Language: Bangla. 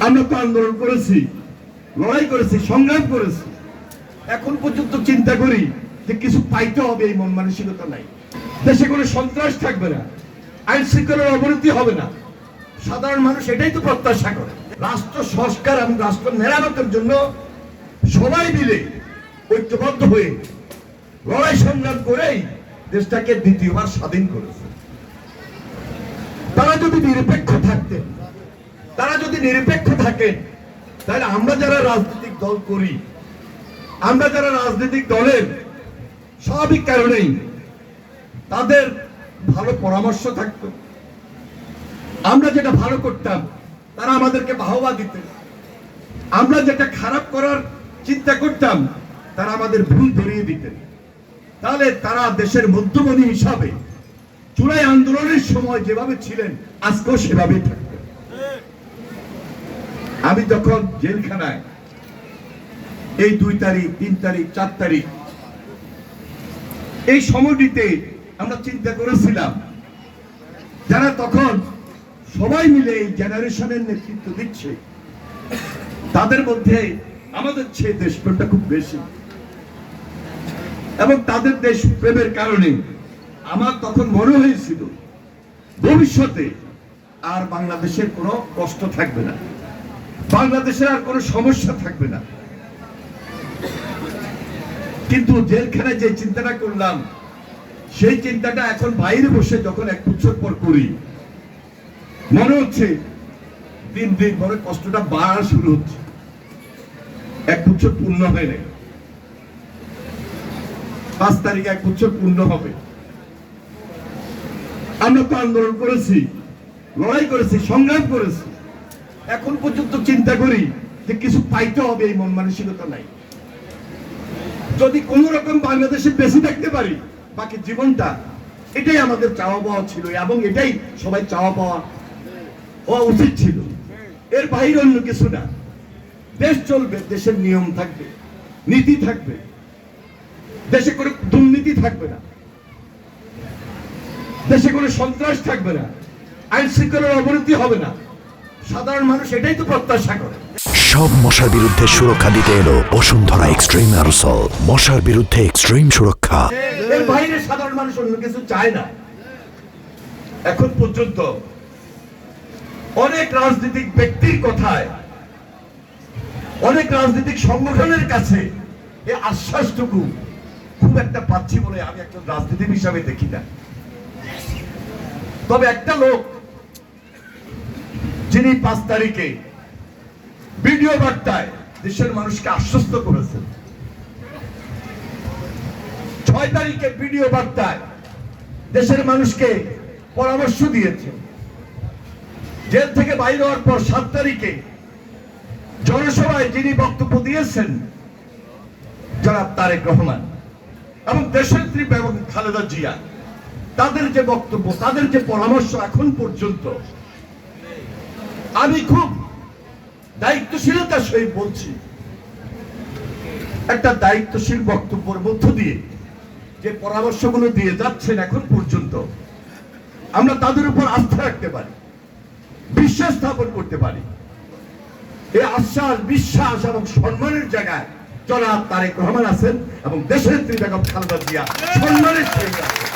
আমরা তো আন্দোলন করেছি, লড়াই করেছি, সংগ্রাম করেছি, এখন পর্যন্ত চিন্তা করি যে কিছু পাইতে হবে এই মন মানসিকতা নাই। দেশে কোনো সন্ত্রাস থাকবে না, আইন শৃঙ্খলার অবনতি হবে না, সাধারণ মানুষ এটাই তো প্রত্যাশা করে। রাষ্ট্র সংস্কার এবং রাষ্ট্র মেরামতের জন্য সবাই মিলে ঐক্যবদ্ধ হয়ে লড়াই সংগ্রাম করেই দেশটাকে দ্বিতীয়বার স্বাধীন করেছে। তারা যদি নিরপেক্ষ থাকতেন, তাহলে আমরা যারা রাজনৈতিক দল করি, আমরা যারা রাজনৈতিক দলের স্বাভাবিক কারণেই তাদের ভালো পরামর্শ থাকতো, আমরা যেটা ভালো করতাম তারা আমাদেরকে বাহবা দিতেন, আমরা যেটা খারাপ করার চিন্তা করতাম তারা আমাদের ভুল ধরিয়ে দিতেন। তাহলে তারা দেশের মধ্যমণি হিসাবে জুলাই আন্দোলনের সময় যেভাবে ছিলেন আজকেও সেভাবেই থাকতেন। আমি যখন জেলখানায় এই 2 তারিখ, 3 তারিখ, 4 তারিখ এই সময়টিতে আমরা চিন্তা করেছিলাম যারা তখন সবাই মিলে এই জেনারেশনের নেতৃত্ব দিচ্ছে তাদের মধ্যে আমাদের চেয়ে দেশপ্রেমটা খুব বেশি, এবং তাদের দেশপ্রেমের কারণে আমার তখন মনে হয়েছিল ভবিষ্যতে আর বাংলাদেশের কোনো কষ্ট থাকবে না, বাংলাদেশের আর কোনো সমস্যা থাকবে না। কিন্তু জেলখানায় যে চিন্তাটা করলাম সেই চিন্তাটা এখন বাইরে বসে যখন 1 বছর পর করি মনে হচ্ছে দিন দিন পরে কষ্টটা বাড়া শুরু হচ্ছে। 1 বছর পূর্ণ হয় নাই, 5 তারিখে 1 বছর পূর্ণ হবে। আমরা তো আন্দোলন করেছি, লড়াই করেছি, সংগ্রাম করেছি, এখন পর্যন্ত চিন্তা করি যে কিছু পাইতে হবে এই মন মানসিকতা নাই। যদি কোন রকম বাংলাদেশে বেঁচে থাকতে পারি বাকি জীবনটা, এটাই আমাদের চাওয়া পাওয়া ছিল এবং এটাই সবাই চাওয়া পাওয়া হওয়া উচিত ছিল, এর বাইরে অন্য কিছু না। দেশ চলবে, দেশের নিয়ম থাকবে, নীতি থাকবে, দেশে কোনো দুর্নীতি থাকবে না, দেশে কোনো সন্ত্রাস থাকবে না, আইন শৃঙ্খলার অবনতি হবে না, সাধারণ মানুষ এটাই তো প্রত্যাশা করে। সব মশার বিরুদ্ধে সুরক্ষা দিতে এলো বসুন্ধরা এক্সট্রিম অ্যারোসল, মশার বিরুদ্ধে এক্সট্রিম সুরক্ষা। এর বাইরে সাধারণ মানুষ অন্য কিছু চায় না। এখন পর্যন্ত অনেক রাজনৈতিক ব্যক্তির কথায়, অনেক রাজনৈতিক সংগঠনের কাছে এই আশ্বাসটুকু খুব একটা পাচ্ছি বলে আমি একজন রাজনীতিবিদ হিসাবে দেখি না। তবে একটা লোক যিনি 5 তারিখে ভিডিও বার্তায় দেশের মানুষকে আশ্বস্ত করেছেন, 6 তারিখে ভিডিও বার্তায় দেশের মানুষকে পরামর্শ দিয়েছেন, জেল থেকে বাইরে হওয়ার পর 7 তারিখে জনসভায় যিনি বক্তব্য দিয়েছেন জনাব তারেক রহমান এবং দেশনেত্রী বেগম খালেদা জিয়া, তাদের যে বক্তব্য, তাদের যে পরামর্শ, এখন পর্যন্ত আমি খুব দায়িত্বশীলতার সহিত বলছি, একটা দায়িত্বশীল বক্তব্যের মধ্য দিয়ে যে পরামর্শগুলো দিয়ে যাচ্ছেন এখন পর্যন্ত আমরা তাদের উপর আস্থা রাখতে পারি, বিশ্বাস স্থাপন করতে পারি। এই আশ্বাস, বিশ্বাস এবং সম্মানের জায়গায় জনাব তারেক রহমান আছেন এবং দেশনেত্রী বেগম খালেদা জিয়া সম্মানের সহিত আছেন।